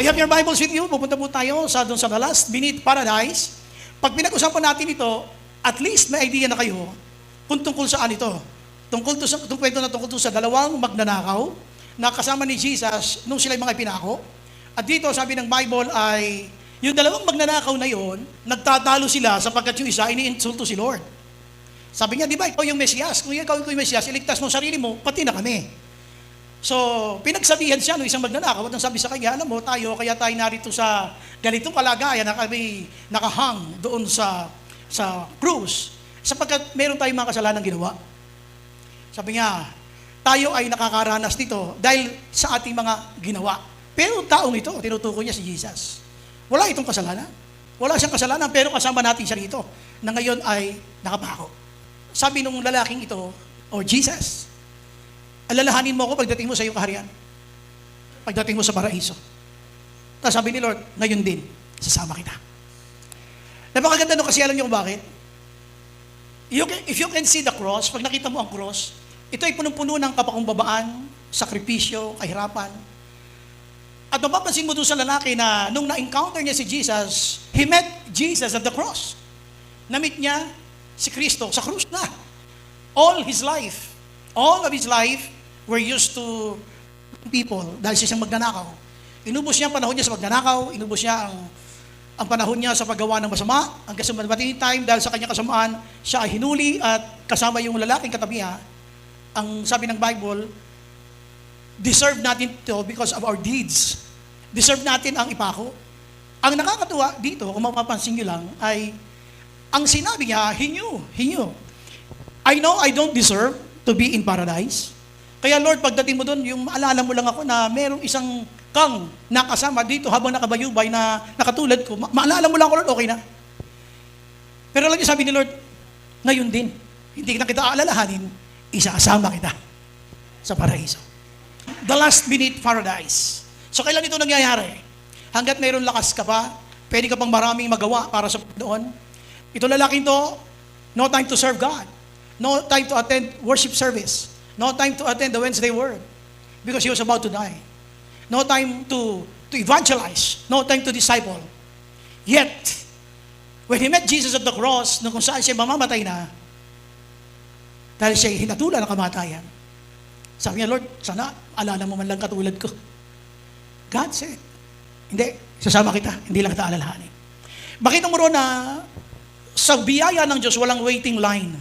you have your Bibles with you, pupunta po tayo sa doon sa The Last Beneath Paradise. Pag pinag-usapan natin ito, at least may idea na kayo kung tungkol saan ito. Itong kwento na tungkol sa dalawang magnanakaw na kasama ni Jesus nung sila'y mga pinako. At dito, sabi ng Bible ay, yung dalawang magnanakaw na yon, nagtatalo sila sapagkat yung isa, iniinsulto si Lord. Sabi niya, di ba, ikaw yung Mesiyas? Kung ikaw yung Mesiyas, iligtas mo sarili mo, pati na kami. So, pinagsabihan siya ng isang magnanakaw at ang sabi sa kanya, alam mo, kaya tayo narito sa ganitong kalagayan na kami nakahang doon sa krus, sapagkat meron tayong mga kasalanan ginawa. Sabi niya, tayo ay nakakaranas nito dahil sa ating mga ginawa. Pero taong ito, tinutukoy niya si Jesus. Wala itong kasalanan. Wala siyang kasalanan, pero kasama natin siya rito na ngayon ay nakapako. Sabi nung lalaking ito, Jesus, alalahanin mo ako pagdating mo sa iyong kaharian. Pagdating mo sa paraiso. Tapos sabi ni Lord, ngayon din, sasama kita. Napakaganda nung kasi alam niyo kung bakit? If you can see the cross, pag nakita mo ang cross, ito ay punong-puno ng kapakumbabaan, sakripisyo, kahirapan. At mapapansin mo doon sa lalaki na nung na-encounter niya si Jesus, he met Jesus at the cross. Na-meet niya si Kristo sa krus na. All of his life were used to people dahil siya siyang magnanakaw. Inubos niya ang panahon niya sa magnanakaw, inubos niya ang panahon niya sa paggawa ng masama, ang kasamatang time dahil sa kanyang kasamaan, siya ay hinuli at kasama yung lalaking katabi niya. Ang sabi ng Bible, deserve natin to because of our deeds. Deserve natin ang ipako. Ang nakakatuwa dito, kung mapapansin niyo lang, ay ang sinabi niya, he knew. I know I don't deserve to be in paradise. Kaya Lord, pagdating mo doon, yung maalala mo lang ako na merong isang kang nakasama dito habang nakabayubay na nakatulad ko. Maalala mo lang ako, Lord, okay na. Pero lang yung sabi ni Lord, ngayon din, hindi na kita aalalahanin, isasama kita sa paraiso. The last beneath paradise. So kailan ito nangyayari? Hanggat mayroon lakas ka pa, pwede ka pang maraming magawa para sa doon. Ito lalaking to, no time to serve God. No time to attend worship service. No time to attend the Wednesday word because he was about to die. No time to evangelize. No time to disciple. Yet, when he met Jesus at the cross, kung saan siya mamamatay na, dahil siya hinatulan ng kamatayan, sabi niya, Lord, sana alala mo man lang katulad ko. God said, hindi, sasama kita, hindi lang kita alalahanin. Makita mo ron na sa biyaya ng Diyos, walang waiting line.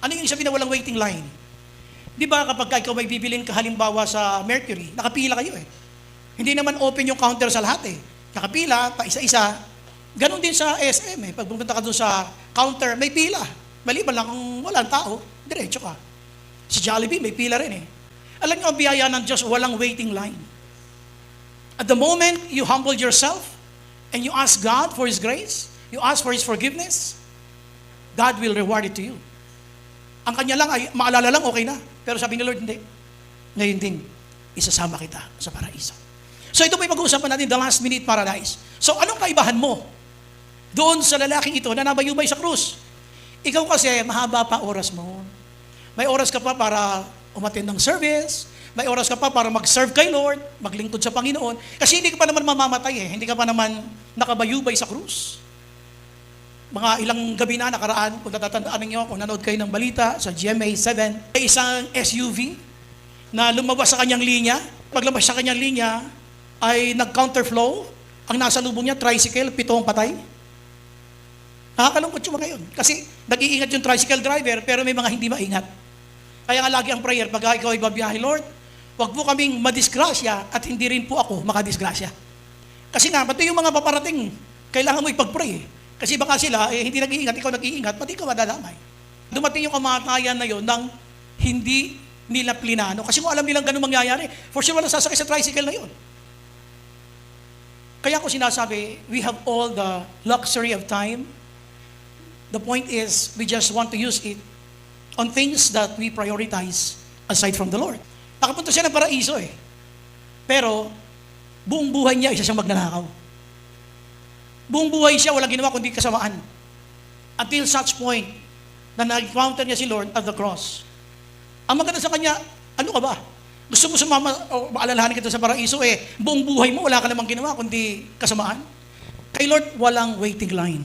Ano yung sabihin na walang waiting line? Di ba kapag ikaw may bibilin ka halimbawa sa Mercury, nakapila kayo eh. Hindi naman open yung counter sa lahat eh. Nakapila, pa isa-isa. Ganon din sa SM eh. Pag pumunta ka doon sa counter, may pila. Maliban lang kung walang tao, diretso ka. Si Jollibee, may pila rin eh. Alam niyo, ang biyaya ng Diyos, walang waiting line. At the moment you humble yourself and you ask God for His grace, you ask for His forgiveness, God will reward it to you. Ang kanya lang ay, maalala lang, okay na. Pero sabi ni Lord, hindi. Ngayon din, isasama kita sa paraiso. So ito po yung pag-uusapan natin, the last minute paradise. So anong kaibahan mo doon sa lalaking ito na nabayubay sa krus? Ikaw kasi, mahaba pa oras mo. May oras ka pa para umattend ng service. May oras ka pa para mag-serve kay Lord, maglingkod sa Panginoon. Kasi hindi ka pa naman mamamatay eh. Hindi ka pa naman nakabayubay sa krus. Mga ilang gabi na nakaraan, kung natatandaan ninyo, kung nanood kayo ng balita sa GMA 7, may isang SUV na lumabas sa kanyang linya. Paglabas sa kanyang linya, ay nag-counterflow. Ang nasa lubong niya, tricycle, 7 patay. Nakakalungkot yung mga yun. Kasi nag-iingat yung tricycle driver, pero may mga hindi maingat. Kaya nga lagi ang prayer, pag ikaw ay babiyahe, Lord, wag po kaming madisgrasya at hindi rin po ako makadisgrasya. Kasi nga, pati yung mga paparating, kailangan mo ipag-pray. Kasi baka sila, hindi nag-iingat, ikaw nag-iingat, pati ikaw madadamay. Dumating yung kamatayan na yun nang hindi nila plinano. Kasi kung alam nilang ganun mangyayari, for sure walang sasakay sa tricycle na yun. Kaya ko sinasabi, we have all the luxury of time. The point is, we just want to use it on things that we prioritize aside from the Lord. Nakapunta siya ng paraiso eh. Pero, buong buhay niya, isa siyang magnanakaw. Buong buhay siya, walang ginawa kundi kasamaan. Until such point, na nag-encounter niya si Lord at the cross. Ang maganda sa kanya, ano ka ba? Gusto mo sumama o maalalahanin kita sa paraiso, buong buhay mo, wala ka namang ginawa, kundi kasamaan. Kay Lord, walang waiting line.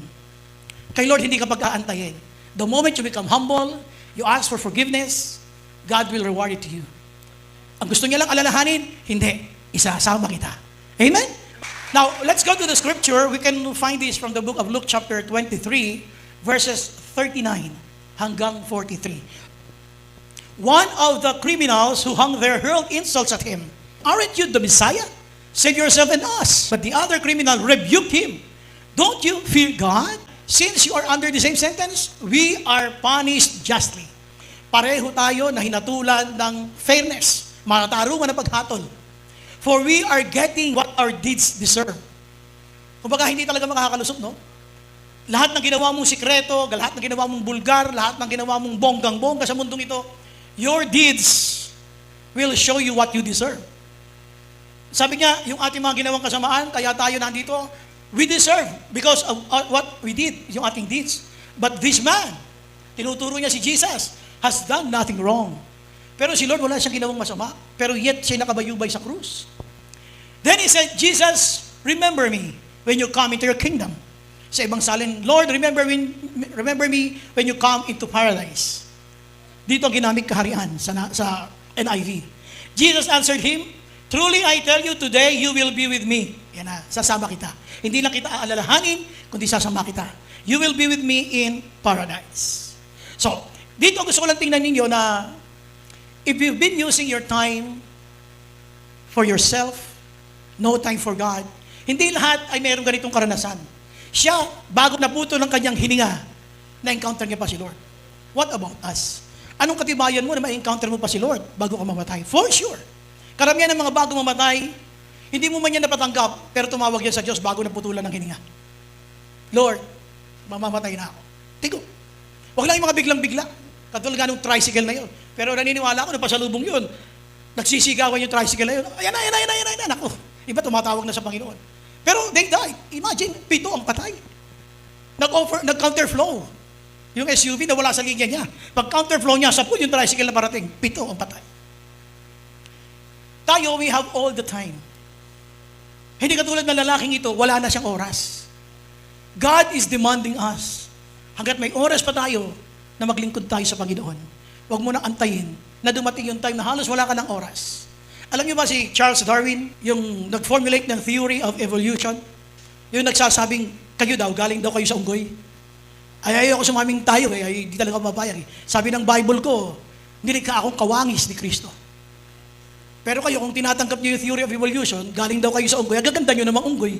Kay Lord, hindi ka pag-aantayin. The moment you become humble, you ask for forgiveness, God will reward it to you. Ang gusto niya lang alalahanin, hindi, isasama kita. Amen? Now, let's go to the scripture. We can find this from the book of Luke chapter 23, verses 39 hanggang 43. One of the criminals who hung there hurled insults at him. Aren't you the Messiah? Save yourself and us. But the other criminal rebuked him. Don't you fear God? Since you are under the same sentence, we are punished justly. Pareho tayo na hinatulan ng fairness, makatarungan na paghatol. For we are getting what our deeds deserve. Kumbaga, hindi talaga makakalusot, no? Lahat ng ginawa mong sikreto, lahat ng ginawa mong bulgar, lahat ng ginawa mong bonggang-bongga sa mundong ito, your deeds will show you what you deserve. Sabi niya, yung ating mga ginawang kasamaan, kaya tayo nandito, we deserve because of what we did, yung ating deeds. But this man, tinuturo niya si Jesus, has done nothing wrong. Pero si Lord, wala siyang ginawang masama. Pero yet, siya nakabayubay sa krus. Then he said, Jesus, remember me when you come into your kingdom. Sa ibang salin, Lord, remember me when you come into paradise. Dito ang ginamit kaharian sa NIV. Jesus answered him, truly I tell you, today you will be with me. Yan na, sasama kita. Hindi lang kita aalalahanin, kundi sasama kita. You will be with me in paradise. So, dito gusto ko lang tingnan ninyo na if you've been using your time for yourself, no time for God, hindi lahat ay mayroong ganitong karanasan. Siya, bago naputo ng kanyang hininga, na-encounter niya pa si Lord. What about us? Anong katibayan mo na ma-encounter mo pa si Lord bago ka mamatay? For sure. Karamihan ng mga bago mamatay, hindi mo man yan napatanggap, pero tumawag yan sa Diyos bago naputulan ng hininga. Lord, mamamatay na ako. Tigo. Huwag lang yung mga biglang-bigla. Katulad nga nung tricycle na yun. Pero naniniwala ko na pasalubong yun. Nagsisigawan yung tricycle na yun. Ayan na. Naku, iba tumatawag na sa Panginoon. Pero they died. Imagine, 7 ang patay. Nag-counterflow. Yung SUV na wala sa linya niya. Pag counterflow niya, 10 yung tricycle na parating, 7 ang patay. Tayo, we have all the time. Hindi katulad ng lalaking ito, wala na siyang oras. God is demanding us. Hanggat may oras pa tayo na maglingkod tayo sa Panginoon, huwag mo nang antayin na dumating yung time na halos wala ka ng oras. Alam niyo ba si Charles Darwin, yung nag-formulate ng theory of evolution, yung nagsasabing, kayo daw, galing daw kayo sa unggoy. Ay, ayoko sumaming tayo, ay di talaga mapapayag. Sabi ng Bible ko, nilikha akong kawangis ni Kristo. Pero kayo, kung tinatanggap niyo yung theory of evolution, galing daw kayo sa unggoy, agaganda niyo namang unggoy.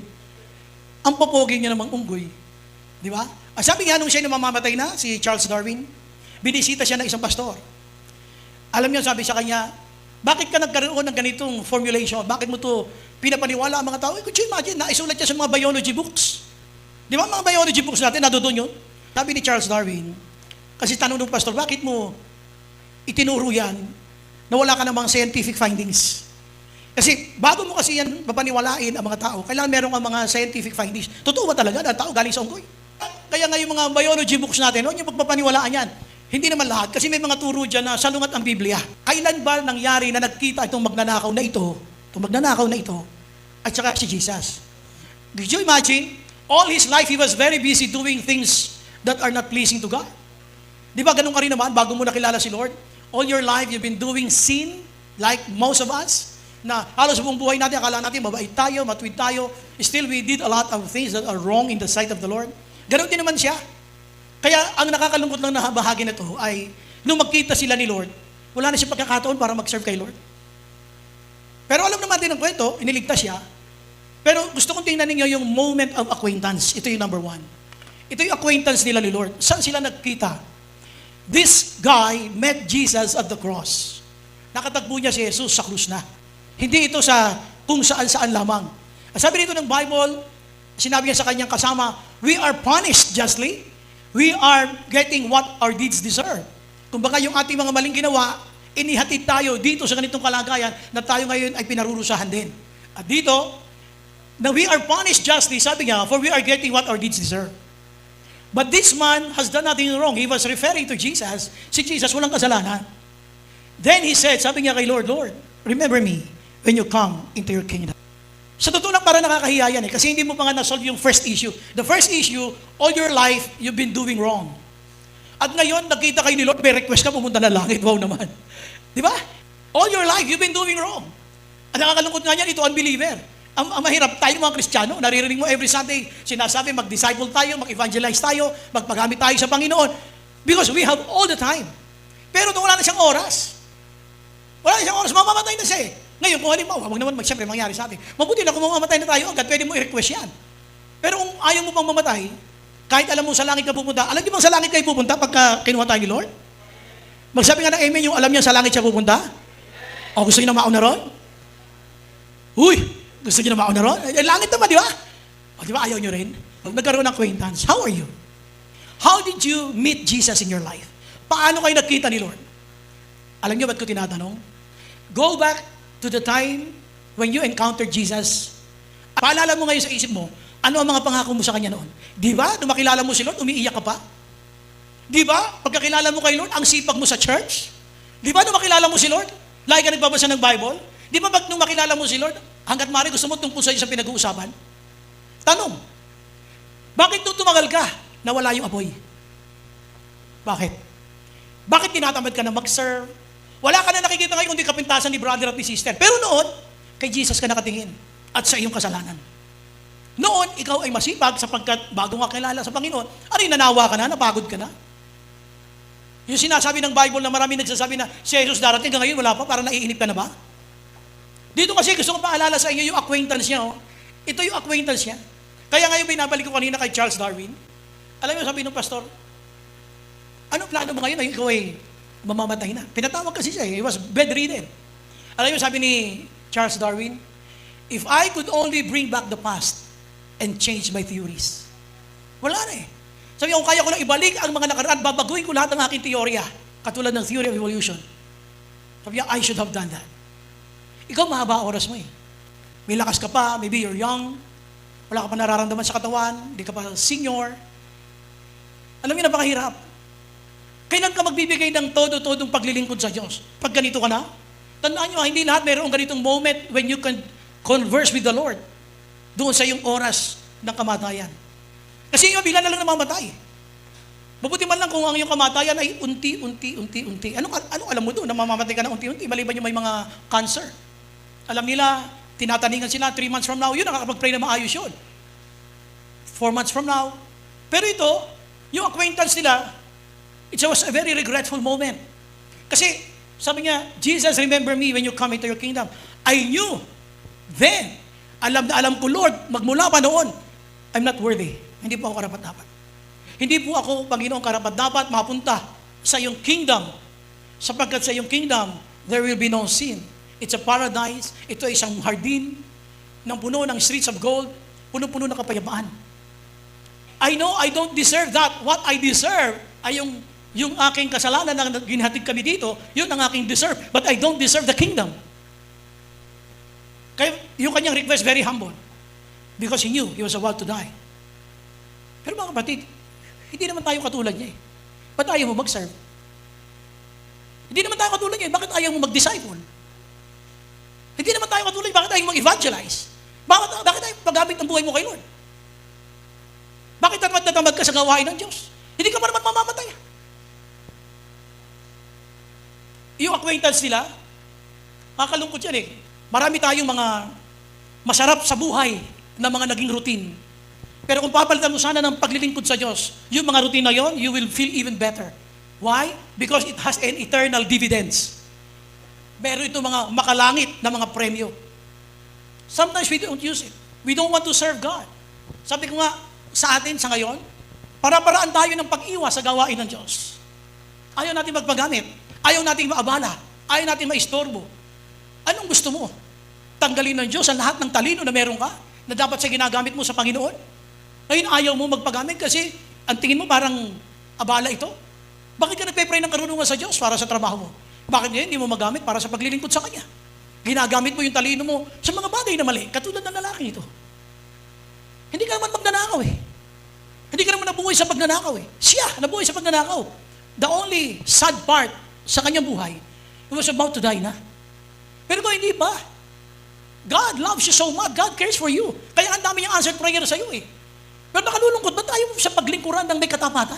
Ang popogi niyo namang unggoy. Di ba? Sabi nga nung siya na mamamatay na, si Charles Darwin, binisita siya ng isang pastor. Alam niyo, sabi sa kanya, bakit ka nagkaroon ng ganitong formulation? Bakit mo to pinapaniwala ang mga tao? Could you imagine, naisulat siya sa mga biology books. Di ba mga biology books natin, nadoon yun? Sabi ni Charles Darwin, kasi tanong ng pastor, bakit mo itinuro yan na wala ka namang scientific findings? Kasi bago mo kasi yan papaniwalain ang mga tao, kailangan meron ang mga scientific findings. Totoo ba talaga na tao galing sa unggoy? Kaya nga yung mga biology books natin, huwag yung pagpapaniwalaan yan. Hindi naman lahat, kasi may mga turo dyan na salungat ang Biblia. Kailan ba nangyari na nagkita itong magnanakaw na ito, at saka si Jesus? Did you imagine? All his life, he was very busy doing things that are not pleasing to God. Di ba ganun ka rin naman, bago mo nakilala si Lord? All your life, you've been doing sin, like most of us, na halos buong buhay natin, akala natin, mabait tayo, matuwid tayo, still we did a lot of things that are wrong in the sight of the Lord. Ganun din naman siya. Kaya ang nakakalungkot lang na bahagi na to ay, nung magkita sila ni Lord, wala na siya pagkakataon para mag-serve kay Lord. Pero alam naman din ang kwento, iniligtas siya. Pero gusto kong tingnan ninyo yung moment of acquaintance. Ito yung number 1. Ito yung acquaintance nila ni Lord. Saan sila nagkita? This guy met Jesus at the cross. Nakatagpo niya si Jesus sa krus na. Hindi ito sa kung saan-saan lamang. Sabi dito ng Bible, sinabi niya sa kanyang kasama, we are punished justly. We are getting what our deeds deserve. Kumbaga yung ating mga maling ginawa, inihatid tayo dito sa ganitong kalagayan na tayo ngayon ay pinarurusahan din. At dito, na we are punished justly, sabi niya, for we are getting what our deeds deserve. But this man has done nothing wrong. He was referring to Jesus. Si Jesus walang kasalanan. Then he said, sabi niya kay Lord, Lord, remember me when you come into your kingdom. Sa totoo lang, para nakakahiya yan kasi hindi mo pa nga na-solve yung first issue. The first issue, all your life, you've been doing wrong. At ngayon, nakita kayo ni Lord, may request ka, pumunta na langit. Wow naman. Di ba? All your life, you've been doing wrong. At nakakalungkot nga yan, ito unbeliever. Ang mahirap tayo mga Kristiyano, naririnig mo every Sunday, sinasabi mag-disciple tayo, mag-evangelize tayo, magpagamit tayo sa Panginoon. Because we have all the time. Pero wala na siyang oras. Wala na siyang oras, mamamatay na siya eh. Ngayon, kung halimbawa, wag naman siyempre mangyari sa atin. Mabuti na kung mamamatay na tayo agad, pwede mo i-request yan. Pero kung ayaw mo pang mamatay, kahit alam mo sa langit ka pupunta, alam niyo bang sa langit kayo pupunta pagka kinuha tayo ni Lord? Magsabi nga ng amen yung alam niya sa langit siya pupunta? O gusto niyo na mauna ron? Uy, gusto niyo na mauna ron? Langit naman, di ba? O di ba ayaw niyo rin? Pag nagkaroon ng acquaintance, how are you? How did you meet Jesus in your life? Paano kayo nagkita ni Lord? Alam niyo ba't ko tinatanong? Go back to the time when you encountered Jesus. Paalala mo ngayon sa isip mo, ano ang mga pangako mo sa Kanya noon? Di ba? Nung makilala mo si Lord, umiiyak ka pa? Di ba? Pagkakilala mo kay Lord, ang sipag mo sa church? Di ba? Nung makilala mo si Lord, lagi ka nagbabasa ng Bible? Di ba nung makilala mo si Lord, hanggat maaari gusto mo tungkol sa isang pinag-uusapan? Tanong, bakit nung tumagal ka, nawala yung apoy? Bakit? Bakit tinatamad ka na mag-serve? Wala ka na nakikita ngayon kundi kapintasan ni brother at ni sister. Pero noon, kay Jesus ka nakatingin at sa iyong kasalanan. Noon, ikaw ay masipag sapagkat bago nga kilala sa Panginoon, nanawa ka na, napagod ka na. Yung sinasabi ng Bible na marami nagsasabi na si Jesus darating ka ngayon, wala pa, parang naiinip ka na ba? Dito kasi gusto ko paalala sa inyo yung acquaintance niya. Oh. Ito yung acquaintance niya. Kaya ngayon binabalik ko kanina kay Charles Darwin. Alam mo, sabi ng pastor, ano plano mo ngayon? Ikaw ay mamamatay na. Pinatawag kasi siya. He was bedridden. Alam mo, sabi ni Charles Darwin, if I could only bring back the past and change my theories. Wala na eh. Sabi kung kaya ko lang ibalik ang mga nakaraan, babaguhin ko lahat ng aking teorya. Katulad ng theory of evolution. Sabi niya, I should have done that. Ikaw, mahaba oras mo eh. May lakas ka pa, maybe you're young, wala ka pa nararamdaman sa katawan, hindi ka pa senior. Alam niyo, napakahirap. Kailan ka magbibigay ng todo-todong paglilingkod sa Diyos? Pag ganito ka na? Tandaan nyo, hindi lahat mayroong ganitong moment when you can converse with the Lord doon sa iyong oras ng kamatayan. Kasi yung bigla na lang namamatay. Mabuti man lang kung ang iyong kamatayan ay unti-unti. Anong alam mo doon na mamamatay ka na unti-unti? Maliban yung may mga cancer. Alam nila, tinataningan sila 3 months from now, yun, nakakapag-pray na maayos yun. 4 months from now. Pero ito, yung acquaintance nila, it was a very regretful moment. Kasi, sabi niya, Jesus, remember me when you come into your kingdom. I knew then, alam na alam ko, Lord, magmula pa noon, I'm not worthy. Hindi po ako karapat-dapat. Hindi po ako, Panginoon, karapat-dapat mapunta sa iyong kingdom. Sapagkat sa iyong kingdom, there will be no sin. It's a paradise. Ito ay isang hardin ng puno ng streets of gold, puno-puno ng kapayapaan. I know I don't deserve that. What I deserve ay yung aking kasalanan na ginhatid kami dito, yun ang aking deserve. But I don't deserve the kingdom. Kaya yung kanyang request, very humble. Because he knew he was about to die. Pero mga kapatid, hindi naman tayo katulad niya eh. Ba't ayaw mo mag-serve? Hindi naman tayo katulad niya eh. Bakit ayaw mo mag-disciple? Hindi naman tayo katulad niya. Bakit ayaw mo mag-evangelize? Bakit ayaw paggamit ang buhay mo kay Lord? Bakit tamad na tamad ka sa gawain ng Diyos? Hindi ka pa naman mamamatay. Yung acquaintance nila, kakalungkot yan eh. Marami tayong mga masarap sa buhay na mga naging routine. Pero kung papalitan mo sana ng paglilingkod sa Diyos, yung mga routine na yon, you will feel even better. Why? Because it has an eternal dividends. Meron ito mga makalangit na mga premyo. Sometimes we don't use it. We don't want to serve God. Sabi ko nga, sa atin, sa ngayon, para-paraan tayo ng pag-iwas sa gawain ng Diyos. Ayaw natin magpagamit. Ayaw natin maabala. Ayaw natin maistorbo. Anong gusto mo? Tanggalin ng Diyos ang lahat ng talino na meron ka na dapat sa ginagamit mo sa Panginoon? Ngayon ayaw mo magpagamit kasi ang tingin mo parang abala ito? Bakit ka nagpe-pray ng karunungan sa Diyos para sa trabaho mo? Bakit ngayon hindi mo magamit para sa paglilingkod sa Kanya? Ginagamit mo yung talino mo sa mga bagay na mali, katulad ng lalaki ito. Hindi ka naman magnanakaw eh. Hindi ka naman nabuhay sa pagnanakaw eh. Siya nabuhay sa pagnanakaw. The only sad part sa kanyang buhay, he was about to die na. Pero kung hindi pa, God loves you so much. God cares for you. Kaya ang dami niyang answered prayer sa iyo eh. Pero nakalulungkot, ba't tayo sa paglingkuran ng may katapatan?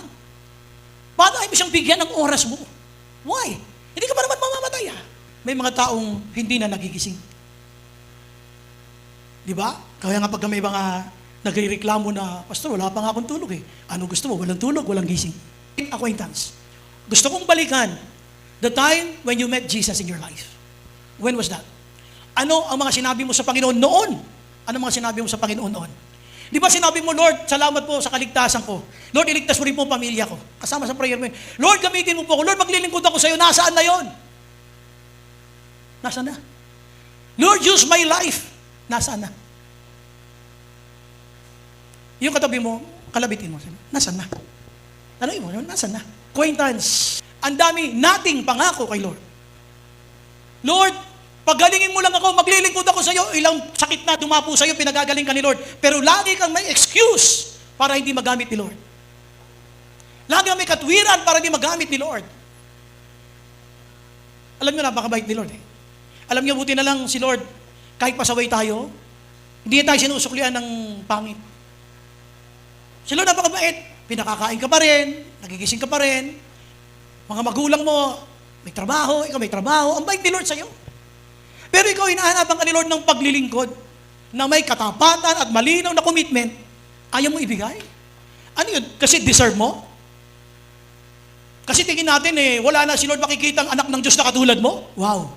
Ba't ayaw mo siyang bigyan ng oras mo? Why? Hindi ka pa naman mamamatay ah. May mga taong hindi na nagigising. Di ba? Kaya nga pag may mga nagrereklamo na, Pastor, wala pa nga akong tulog eh. Ano gusto mo? Walang tulog, walang gising. Acquaintance. Gusto kong balikan the time when you met Jesus in your life. When was that? Ano ang mga sinabi mo sa Panginoon noon? Ano ang mga sinabi mo sa Panginoon noon? Di ba sinabi mo, Lord, salamat po sa kaligtasan ko. Lord, iligtas mo rin po ang pamilya ko. Kasama sa prayer mo yun. Lord, gamitin mo po ako. Lord, maglilingkod ako sa iyo. Nasaan na yon? Nasaan na? Lord, use my life. Nasaan na? Yung katabi mo, kalabitin mo. Nasaan na? Ano mo? Nasaan na? Acquaintance. Ang dami nating pangako kay Lord. Lord, paggalingin mo lang ako, maglilingkod ako sa iyo, ilang sakit na dumapo sa iyo, pinagagaling ka ni Lord. Pero lagi kang may excuse para hindi magamit ni Lord. Lagi kang may katwiran para hindi magamit ni Lord. Alam niyo, napakabait ni Lord eh. Alam niyo, buti na lang si Lord, kahit pasaway tayo, hindi tayo sinusuklian ng pangit. Si Lord napakabait. Pinakakain ka pa rin, nagigising ka pa rin, mga magulang mo, may trabaho, ikaw may trabaho, ang bait ni Lord sa iyo. Pero ikaw, hinahanapan ka ni Lord ng paglilingkod na may katapatan at malinaw na commitment, ayaw mo ibigay? Ano yun? Kasi deserve mo? Kasi tingin natin wala na si Lord makikita ang anak ng Diyos na katulad mo? Wow!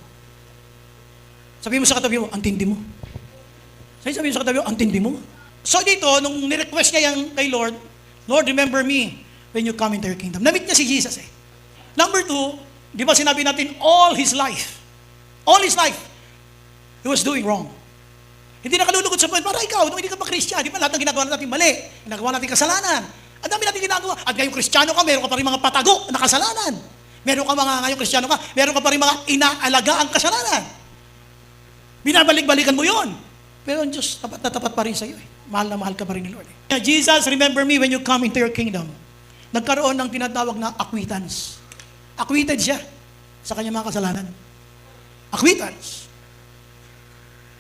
Sabi mo sa katabi mo, ang tindi mo. Sabi mo sa katabi mo, ang tindi mo. So dito, nung nirequest niya yan kay Lord, Lord, remember me when you come into your kingdom. Namit niya si Jesus eh. Number 2, di ba sinabi natin, all his life, he was doing wrong. Hindi nakalulugod sa point, para ikaw, nung hindi ka pa Christian, di ba lahat ng ginagawa natin mali, ginagawa natin kasalanan. Ang dami natin ginagawa. At ngayong Kristiyano ka, meron ka pa rin mga patago na kasalanan. Meron ka ngayong Kristiyano ka, meron ka pa rin mga inaalaga ang kasalanan. Binabalik-balikan mo yon. Pero ang Diyos, tapat na tapat pa rin sa iyo eh. Mahal na mahal ka pa rin ni Lord eh. Jesus, remember me when you come into your kingdom. Nagkaroon ng tinatawag na acquittance. Acquitted siya sa kanyang mga kasalanan. Acquittance.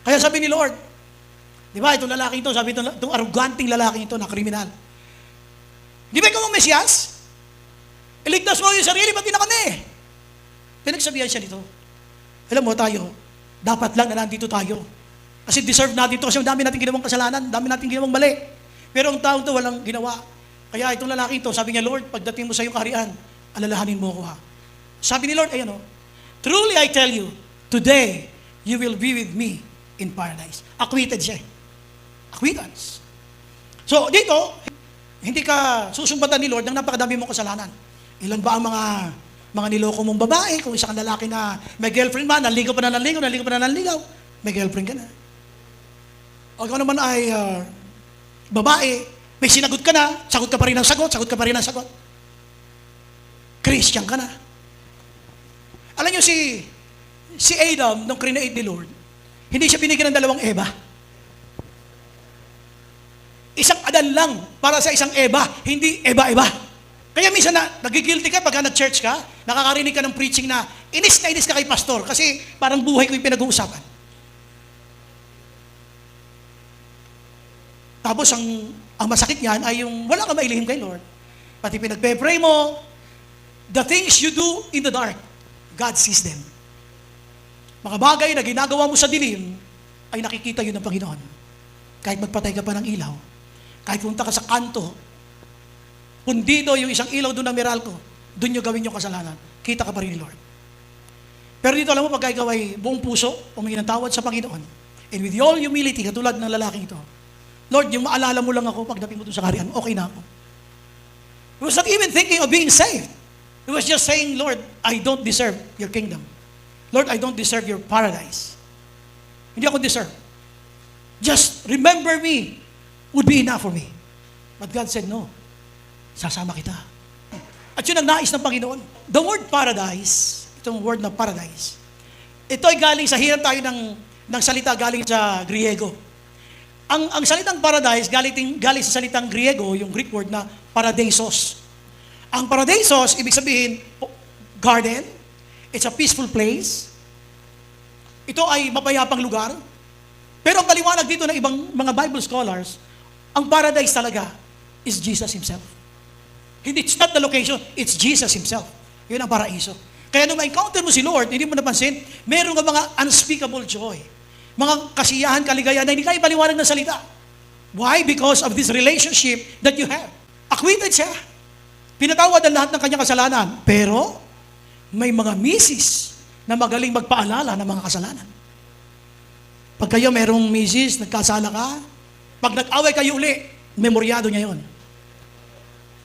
Kaya sabi ni Lord, di ba, itong lalaki ito, sabi itong arroganting lalaki ito na kriminal. Di ba ikaw ang Mesiyas? Iligtas mo yung sarili, ba't di na kami? Pinagsabihan siya dito. Alam mo tayo, dapat lang na nandito tayo. Kasi deserve natin ito kasi ang dami natin ginawang kasalanan, dami natin ginawang mali. Pero ang taong ito walang ginawa. Kaya itong lalaki ito, sabi niya, Lord, pagdating mo sa iyong kaharian, alalahanin mo ako ha. Sabi ni Lord, ayan o, truly I tell you, today, you will be with me in paradise. Acquitted siya. Acquittance. So dito, hindi ka susumbatan ni Lord ng napakadami mong kasalanan. Ilan ba ang mga niloko mong babae, kung isang lalaki na may girlfriend ba, naligaw pa na naligaw, may girlfriend ka na. O ikaw naman ay babae, may sinagot ka na, sagot ka pa rin ng sagot. Christian ka na. Alam niyo si Adam, nung create ni Lord, hindi siya binigyan ng dalawang Eva. Isang Adan lang para sa isang Eva, hindi Eva-Eva. Kaya minsan nagigilty ka pagka nag-church ka, nakakarinig ka ng preaching na inis ka kay pastor kasi parang buhay ko yung pinag-uusapan. Tapos ang masakit niyan ay yung wala ka mailihim kay Lord. Pati pinagpe-pray mo, the things you do in the dark, God sees them. Mga bagay na ginagawa mo sa dilim, ay nakikita yun ng Panginoon. Kahit magpatay ka pa ng ilaw, kahit punta ka sa kanto, kung dito yung isang ilaw doon ng Meralco, doon nyo gawin yung kasalanan, kita ka pa rin ni Lord. Pero dito alam mo, pagka ikaw ay buong puso, humingi ng tawad sa Panginoon, and with all humility, katulad ng lalaking ito, Lord, yung maalala mo lang ako pagdating mo doon sa kaharian, okay na ako. He was not even thinking of being saved. He was just saying, Lord, I don't deserve your kingdom. Lord, I don't deserve your paradise. Hindi ako deserve. Just remember me would be enough for me. But God said, no. Sasama kita. At yun ang nais ng Panginoon. The word paradise, itong word na paradise, ito ay galing sa hirap tayo ng salita galing sa Griego. Ang salitang paradise galing sa salitang Griego, yung Greek word na paradisos. Ang paradisos, ibig sabihin, garden, it's a peaceful place, ito ay mapayapang lugar. Pero ang paliwanag dito ng ibang mga Bible scholars, ang paradise talaga is Jesus Himself. It's not the location, it's Jesus Himself. Yun ang paraiso. Kaya nung ma-encounter mo si Lord, hindi mo napansin, meron nga mga unspeakable joy. Mga kasiyahan, kaligayahan na hindi kaya paliwanag ng salita. Why? Because of this relationship that you have. Acquitted siya. Pinatawad ang lahat ng kanyang kasalanan. Pero, may mga misis na magaling magpaalala ng mga kasalanan. Pag kayo merong misis, nagkasala ka, pag nag-away kayo uli, memoryado niya yun.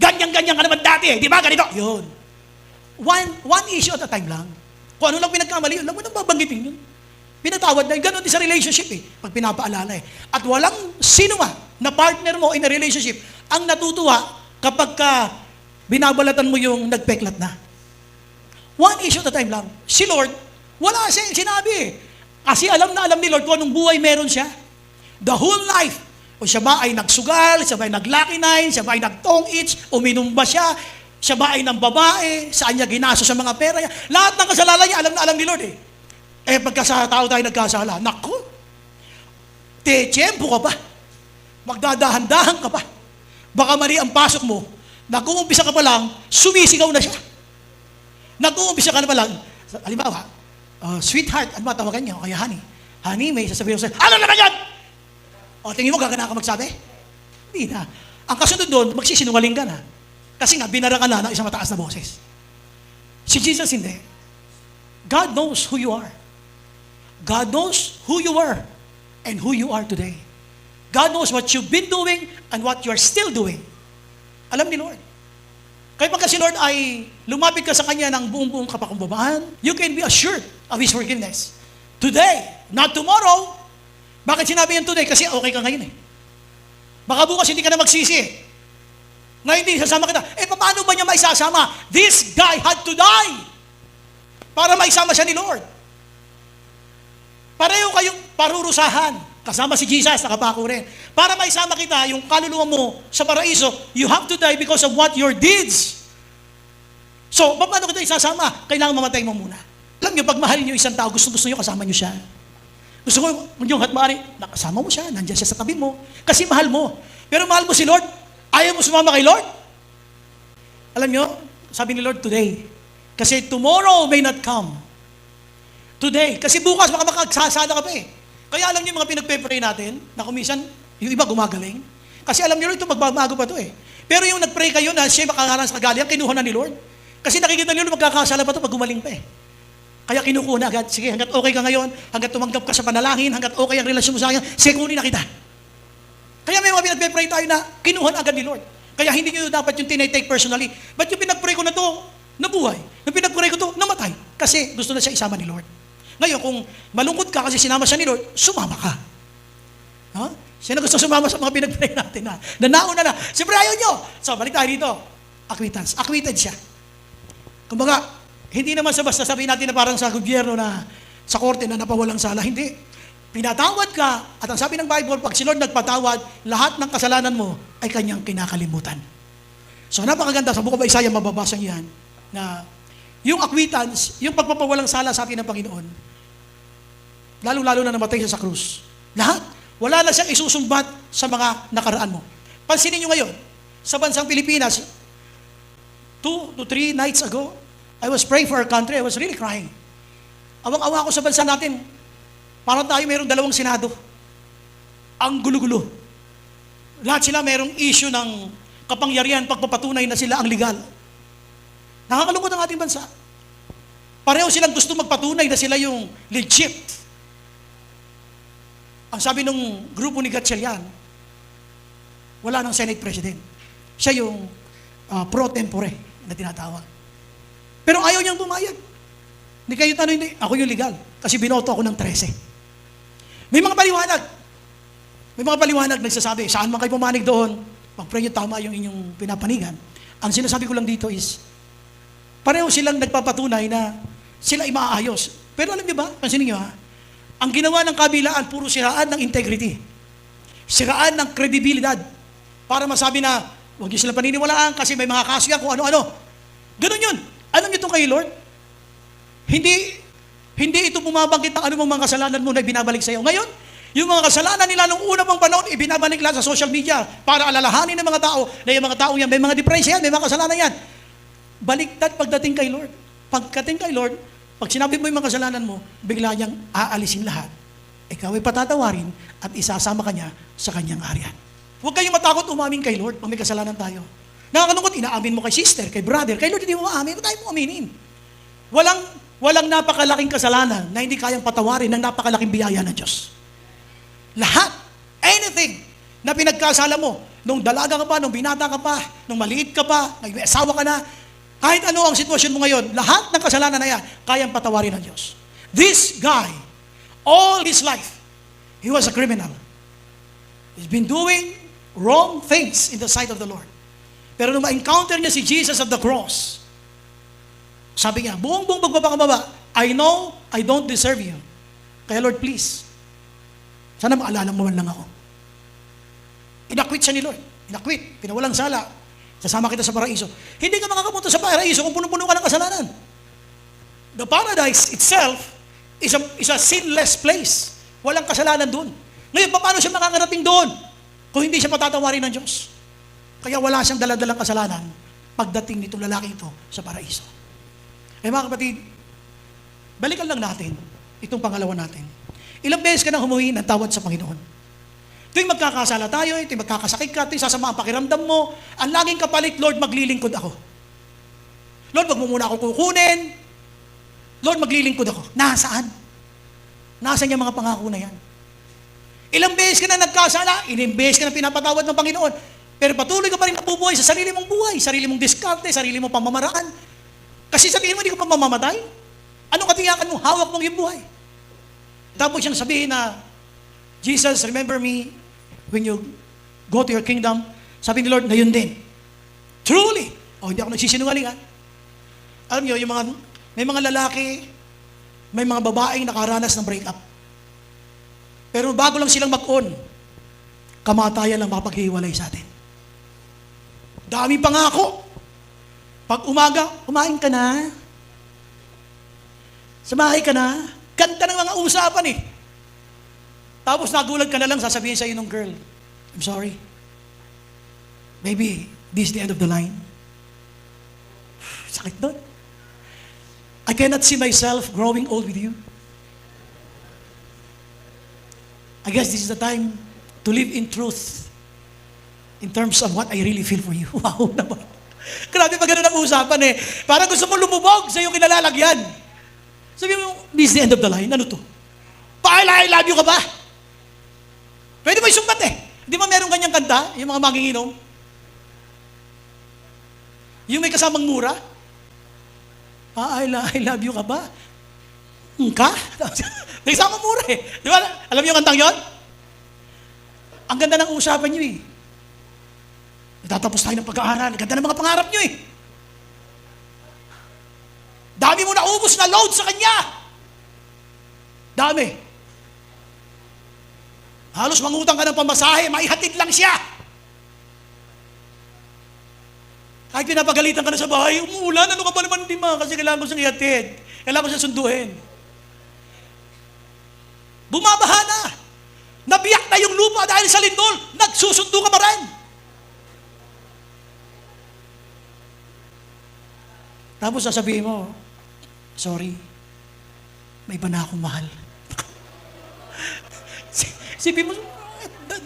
Ganyan-ganyan ka naman dati, di ba? Ganito. Yun. One issue at a time lang. Kung ano lang pinagkamali, alam mo nang babanggitin yun. Pinatawad na, gano'n din sa relationship pag pinapaalala At walang sino na partner mo in a relationship ang natutuwa kapag binabalatan mo yung nagpeklat na. One issue at a time lang. Si Lord, wala siyang sinabi Kasi alam na alam ni Lord kung anong buhay meron siya. The whole life. O siya ba ay nagsugal, siya ba ay naglakinay, siya ba ay nagtong-its, uminom ba siya ba ay ng babae, saan niya ginaso sa mga pera niya. Lahat ng kasalanan niya, alam na alam ni Lord pagka sa tao tayo nagkasala, naku, tiyempo ka pa, magdadahan-dahan ka pa, baka mali ang pasok mo, nag-uumpisa ka pa lang, sumisigaw na siya. Nag-uumpisa ka na pa lang, halimbawa, sweetheart, ano ba tawagan niyo? Kaya honey, may sasabihin ko sa'yo, ano naman yan? Tingin mo, gagana ka magsabi? Hindi na. Ang kasunod doon, magsisinungaling ka na. Kasi nga, binara ka na ng isang mataas na boses. Si Jesus hindi. God knows who you are. God knows who you were and who you are today. God knows what you've been doing and what you're still doing. Alam ni Lord. Kaya pagka si Lord ay lumapit ka sa Kanya ng buong kapakumbabaan, you can be assured of His forgiveness. Today, not tomorrow. Bakit sinabi yan today? Kasi okay ka ngayon Baka bukas hindi ka na magsisi na hindi sasama kita. Paano ba niya maisasama? This guy had to die para maisama siya ni Lord. Pareho kayong parurusahan. Kasama si Jesus, nakapako rin. Para maisama kita, yung kaluluwa mo sa paraiso, you have to die because of what your deeds. So, paano kita isasama? Kailangan mamatay mo muna. Alam niyo, pag mahalin niyo isang tao, gusto niyo kasama niyo siya. Gusto ko yung hatmari, nakasama mo siya, nandiyan siya sa tabi mo. Kasi mahal mo. Pero mahal mo si Lord, ayaw mo sumama kay Lord? Alam niyo, sabi ni Lord, today. Kasi tomorrow may not come. Today. Kasi bukas baka makagsasada ka pa Kaya alam niyo mga pinagpe-pray natin, na kumisan, yung iba gumagaling. Kasi alam niyo ito, magbabago pa ito Pero yung nag-pray kayo na siya makaharang sa kagalian, kinuha na ni Lord. Kasi nakikita niyo magkakasala pa ito pag gumaling pa Kaya kinukuha na agad. Sige, hanggat okay ka ngayon, hanggat tumanggap ka sa panalangin, hanggat okay ang relasyon mo sa akin, sige, kunin na kita. Kaya may mga pinag-pray tayo na kinuha na agad ni Lord. Kaya hindi nyo dapat yung tinitake personally. But yung pinag-pray ko na to, nabuhay. Yung pinag-pray ko to, namatay. Kasi gusto na siya isama ni Lord. Ngayon, kung malungkot ka kasi sinama siya ni Lord, sumama ka. Siya na gusto sumama sa mga pinag-pray natin na nauna na. Siyempre ayaw nyo. So, balik tayo dito. Acquittance. Acquitted siya. Kumbaga, hindi naman sa basta sabihin natin na parang sa gobyerno na sa korte na napawalang sala. Hindi. Pinatawad ka, at ang sabi ng Bible, pag si Lord nagpatawad, lahat ng kasalanan mo ay kanyang kinakalimutan. So napakaganda, sa Book of Isaiah mababasa niyan, na yung acquittance, yung pagpapawalang sala sa atin ng Panginoon, lalong-lalo na namatay siya sa krus. Lahat. Wala na siyang isusumbat sa mga nakaraan mo. Pansinin nyo ngayon, sa bansang Pilipinas, 2 to 3 nights ago, I was praying for our country. I was really crying. Awang-awa ko sa bansa natin. Parang tayo mayroong 2 senado. Ang gulo-gulo. Lahat sila mayroong issue ng kapangyarihan, pagpapatunay na sila ang legal. Nakakalungkot ang ating bansa. Pareho silang gusto magpatunay na sila yung legit. Ang sabi ng grupo ni Gatchalian, wala nang Senate President. Siya yung pro tempore na tinatawag. Pero ayaw niyang pumayag. Hindi kayo tanong, ako yung legal. Kasi binoto ako ng 13. May mga paliwanag. May mga paliwanag nagsasabi, saan man kayo pumanig doon, pag-pray nyo tama yung inyong pinapanigan. Ang sinasabi ko lang dito is, pareho silang nagpapatunay na sila ay maayos. Pero alam niyo ba, pansinin niyo ang ginawa ng kabilaan, puro siraan ng integrity. Siraan ng kredibilidad. Para masabi na, huwag niyo sila paniniwalaan kasi may mga kaso yan kung ano-ano. Ganun yun. Alam niyo itong kay Lord? Hindi Hindi ito bumabangkit ng anumang mga kasalanan mo na ibinabalik sa iyo. Ngayon, yung mga kasalanan nila nung una pang panahon, ibinabalik lang sa social media para alalahanin ng mga tao na yung mga tao yan, may mga depresya yan, may mga kasalanan yan. Baliktad pagdating kay Lord. Pagdating kay Lord, pag sinabi mo yung mga kasalanan mo, bigla niyang aalisin lahat. Ikaw ay patatawarin at isasama ka niya sa kanyang arian. Huwag kayong matakot umamin kay Lord pag may kasalanan tayo. Nakakalungkot, inaamin mo kay sister, kay brother, kay Lord hindi mo maamin, huwag tayo mo aminin. Walang napakalaking kasalanan na hindi kayang patawarin ng napakalaking biyaya ng Diyos. Lahat, anything na pinagkasala mo, nung dalaga ka pa, nung binata ka pa, nung maliit ka pa, may asawa ka na, kahit ano ang sitwasyon mo ngayon, lahat ng kasalanan na yan, kayang patawarin ng Diyos. This guy, all his life, he was a criminal. He's been doing wrong things in the sight of the Lord. Pero nung ma-encounter niya si Jesus at the cross, sabi niya, buong pagbabakababa, I know I don't deserve you. Kaya Lord, please, sana maalala mo man lang ako. Inakwit siya ni Lord. Inakwit, pinawalang sala. Sasama kita sa paraiso. Hindi ka makakapunta sa paraiso kung puno-puno ka ng kasalanan. The paradise itself is a sinless place. Walang kasalanan doon. Ngayon, paano siya makakarating doon kung hindi siya patatawarin ng Diyos? Kaya wala siyang daladalang kasalanan pagdating nitong lalaki ito sa paraiso. Eh mga kapatid, balikan lang natin itong pangalawa natin. Ilang beses ka nang humuhingi ng tawad sa Panginoon? Tuwing magkakasala tayo, tuwing magkakasakit ka, tuwing sasama ang pakiramdam mo, ang laging kapalit, Lord, maglilingkod ako. Lord, wag mo muna ako kukunin. Lord, maglilingkod ako. Nasaan? Nasaan yung mga pangako na yan? Ilang beses ka na nagkasala, ilang beses ka na pinapatawad ng Panginoon, pero patuloy ka pa rin nabubuhay sa sarili mong buhay, sarili mong diskarte, sarili mong pamamaraan. Kasi sabihin mo, hindi ka pa mamamatay. Anong katiyakan mo? Hawak mong yung buhay. Tapos siyang sabihin na, Jesus, remember me when you go to your kingdom. Sabi ni Lord, ngayon din. Truly. Hindi ako nagsisinungaling ha. Alam niyo, may mga lalaki, may mga babaeng nakaranas ng breakup. Pero bago lang silang mag-on, kamatayan lang mapaghiwalay sa atin. Dami pangako. Pag umaga, kumain ka na. Sumahay ka na. Ganda ng mga usapan eh. Tapos nagulag ka na lang, sasabihin sa iyo ng girl, I'm sorry. Maybe this is the end of the line. Sakit doon. I cannot see myself growing old with you. I guess this is the time to live in truth in terms of what I really feel for you. Wow naman. Grabe pa ganun ang usapan eh. Parang gusto mo lumubog sa iyong kinalalagyan. Sabi mo, this is the end of the line. Ano to? I love you ka ba? Pwede mo isumbat eh. Di ba meron kanyang kanta, yung mga manginginom? Yung may kasamang mura? I love you ka ba? Ka? May kasamang mura eh. Di ba? Alam niyo yung kantang yon? Ang ganda ng usapan niyo eh. Natatapos tayo ng pag-aaral. Ganda ng mga pangarap niyo eh. Dami mo naubos na load sa kanya. Dami. Halos mangutang ka ng pamasahe, maihatid lang siya. Kahit pinapagalitan ka na sa bahay, umuulan, ano ka pa naman hindi ma, kasi kailangan ko siyang ihatid. Kailangan ko siyang sunduhin. Bumabaha na. Nabiyak na yung lupa dahil sa lindol. Nagsusundo ka pa rin. Tapos sasabihin mo, sorry, may iba na akong mahal. Sabi mo,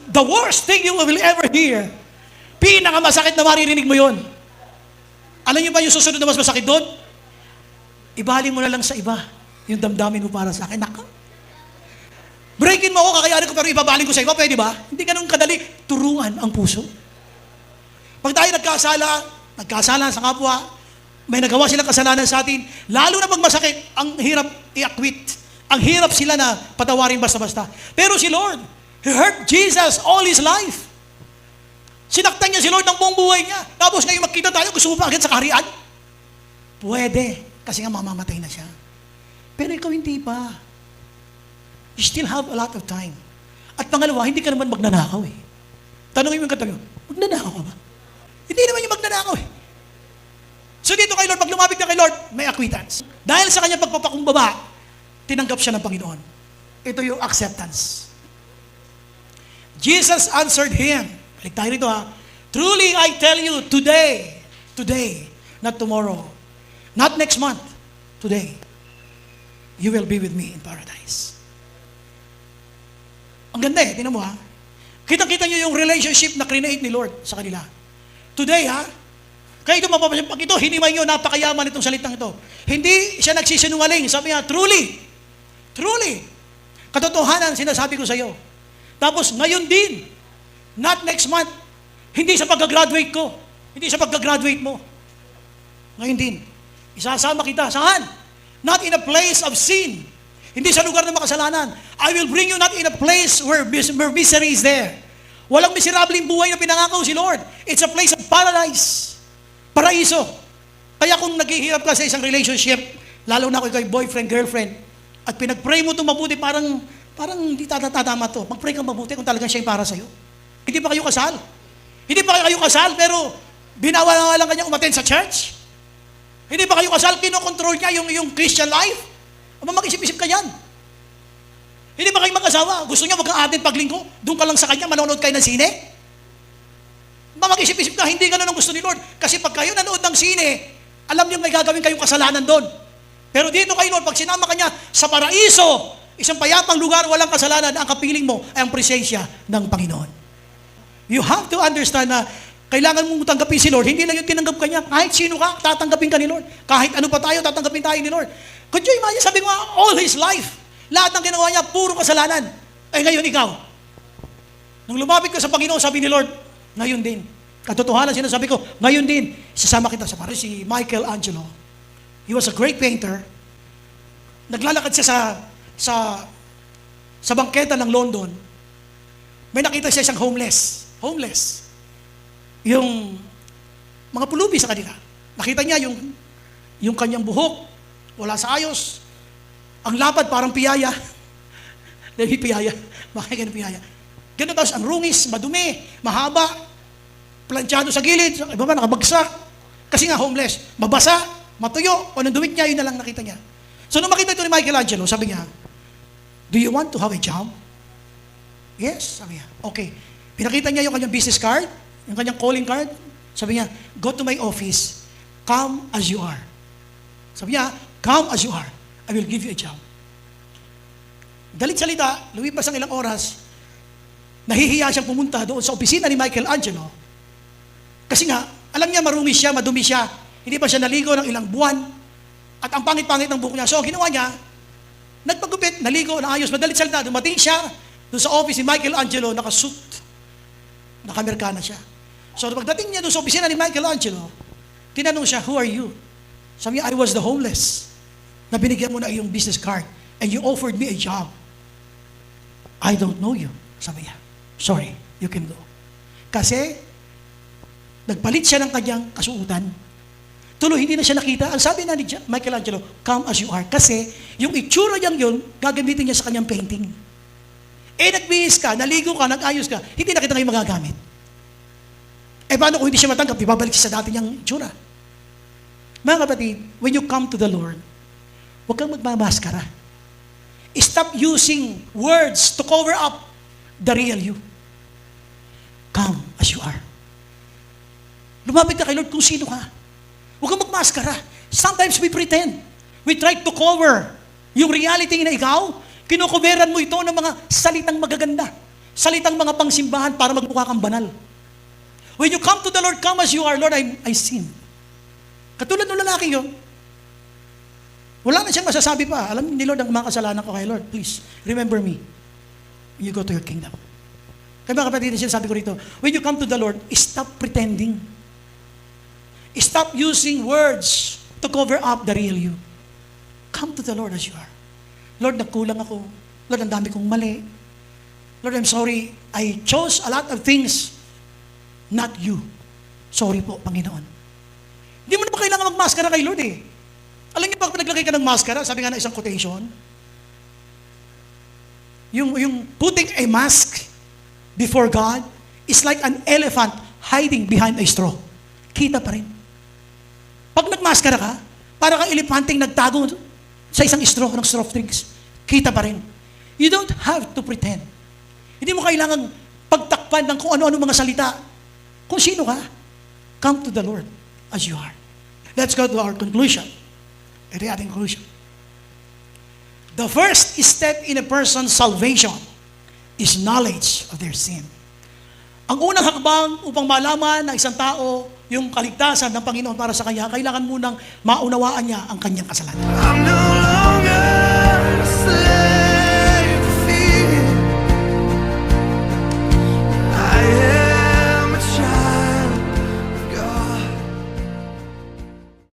the worst thing you will ever hear, pinakamasakit na maririnig mo yon. Alam niyo ba yung susunod na mas masakit doon? Ibali mo na lang sa iba yung damdamin mo para sa akin. Naka. Breakin mo ako, kakayanin ko, pero ibabalin ko sa iba, pwede ba? Hindi ganun kadali. Turuan ang puso. Pag tayo nagkasala sa kapwa, may nagawa silang kasalanan sa atin, lalo na pag masakit, ang hirap i-acquit. Ang hirap sila na patawarin basta-basta. Pero si Lord, He hurt Jesus all His life. Sinaktan niya si Lord ng buong buhay niya. Tapos ngayon magkita tayo, gusto mo pa agad sa kaharian? Pwede, kasi nga mamamatay na siya. Pero ikaw hindi pa. You still have a lot of time. At pangalawa, hindi ka naman magnanakaw eh. Tanungin mo yung katabi, magnanakaw ka ba? Hindi naman yung magnanakaw eh. So dito kay Lord, pag lumapit ka kay Lord, may acquittance. Dahil sa kanya pagpapakumbaba, tinanggap siya ng Panginoon. Ito yung acceptance. Jesus answered him. Balik tayo rito ha. Truly I tell you, today, not tomorrow, not next month, today, you will be with me in paradise. Ang ganda tingnan mo ha. Kita-kita nyo yung relationship na create ni Lord sa kanila. Today ha, kaya ito mapapansin, pag ito, hinimay nyo, napakayaman itong salitang ito. Hindi siya nagsisinungaling. Sabi niya, truly, katotohanan sinasabi ko sa iyo. Tapos ngayon din, not next month, hindi sa pagka-graduate ko, hindi sa pagka-graduate mo. Ngayon din, isasama kita. Saan? Not in a place of sin. Hindi sa lugar ng makasalanan. I will bring you not in a place where misery is there. Walang miserableng buhay na pinangako si Lord. It's a place of paradise. Paraiso. Kaya kung naghihirap ka sa isang relationship, lalo na kung ikaw boyfriend, girlfriend, at pinag-pray mo itong mabuti, parang hindi tatama to. Mag-pray kang mabuti kung talagang siya yung para sa'yo. Hindi pa kayo kasal. Hindi pa kayo kasal, pero binawal lang kanya umattend sa church. Hindi pa kayo kasal, kinokontrol niya yung Christian life. Aba, mag-isip-isip ka yan. Hindi ba kayo mag-asawa? Gusto niya wag kang atin paglinggo? Doon ka lang sa kanya, manonood kayo ng sine? Ba, mag-isip-isip ka, hindi ganun ang gusto ni Lord. Kasi pag kayo nanood ng sine, alam niyo may gagawin kayong kasalanan doon. Pero dito kay Lord, pag sinama ka niya sa paraiso, isang payapang lugar, walang kasalanan, ang kapiling mo ay ang presensya ng Panginoon. You have to understand na kailangan mong tanggapin si Lord. Hindi lang yung tinanggap ka niya. Kahit sino ka, tatanggapin ka ni Lord. Kahit ano pa tayo, tatanggapin tayo ni Lord. Could you imagine, sabi ko nga, all his life, lahat ng ginawa niya, puro kasalanan. Ay ngayon ikaw. Nung lumapit ka sa Panginoon, sabi ni Lord, ngayon din. Katotohanan sinasabi ko, ngayon din, sasama kita sa Paris. Si Michelangelo, he was a great painter. Naglalakad siya sa bangketa ng London. May nakita siya isang homeless. Yung mga pulubi sa kanila. Nakita niya yung kanyang buhok, wala sa ayos. Ang lapad parang piyaya. Dahil piyaya. Bakit ganun piyaya? Ganun tapos ang rungis, madumi, mahaba, planchado sa gilid, iba ba nakabagsak. Kasi nga homeless, mabasa, matuyo, o nang dumit niya, yun na lang nakita niya. So nung makita ito ni Michelangelo, sabi niya, do you want to have a job? Yes, sabi niya. Okay. Pinakita niya yung kanyang business card, yung kanyang calling card. Sabi niya, go to my office. Come as you are. Sabi niya, come as you are. I will give you a job. Dalit salita, lumipas ang ilang oras, nahihiya siyang pumunta doon sa opisina ni Michelangelo. Kasi nga, alam niya marungis siya, madumi siya. Hindi pa siya naligo ng ilang buwan. At ang pangit-pangit ng buhok niya. So, ginawa niya, nagpagupit, naligo, naayos, madalit salita, dumating siya doon sa office ni Michelangelo, nakasuit. Nakamerkana siya. So, pagdating niya doon sa opisina ni Michelangelo, tinanong siya, who are you? Sabi niya, I was the homeless. Na binigyan mo na iyong business card and you offered me a job. I don't know you. Sabi niya, sorry, you can go. Kasi, nagpalit siya ng kanyang kasuutan. Tuloy, hindi na siya nakita. Ang sabi na ni Michelangelo, come as you are. Kasi, yung itsura niyang yun, gagamitin niya sa kanyang painting. Nagbihis ka, naligo ka, nag-ayos ka, hindi na kita ngayon magagamit. Paano kung hindi siya matanggap, di babalik siya sa dati niyang itsura. Mga kapatid, when you come to the Lord, huwag kang magmamaskara. Stop using words to cover up the real you. Come as you are. Lumapit ka kay Lord kung sino ka. Huwag kang magmaskara. Sometimes we pretend. We try to cover yung reality na ikaw. Kinukuberan mo ito ng mga salitang magaganda. Salitang mga pangsimbahan para magmukha kang banal. When you come to the Lord, come as you are. Lord, I sin. Katulad ng lalaki yun. Wala na siyang masasabi pa. Alam ni Lord ang mga kasalanan ko kay Lord. Please, remember me. When you go to your kingdom. Kaya mga kapatid, sinasabi ko rito, when you come to the Lord, stop pretending. Stop using words to cover up the real you. Come to the Lord as you are. Lord, nagkulang ako. Lord, ang dami kong mali. Lord, I'm sorry. I chose a lot of things, not you. Sorry po, Panginoon. Hindi mo na ba kailangan magmaskara kay Lord eh. Alam niyo, pag naglagay ka ng maskara, sabi nga na isang quotation, yung putting a mask before God is like an elephant hiding behind a straw. Kita pa rin. Pag nagmaskara ka, para kang elephanteng nagtago sa isang straw ng soft drinks. kita pa rin. You don't have to pretend. Hindi mo kailangan pagtakpan ng kung ano-ano mga salita. Kung sino ka, come to the Lord as you are. Let's go to our conclusion. Ito yung ating conclusion. The first step in a person's salvation is knowledge of their sin. Ang unang hakbang upang malaman ng isang tao yung kaligtasan ng Panginoon para sa kanya, kailangan munang maunawaan niya ang kanyang kasalanan.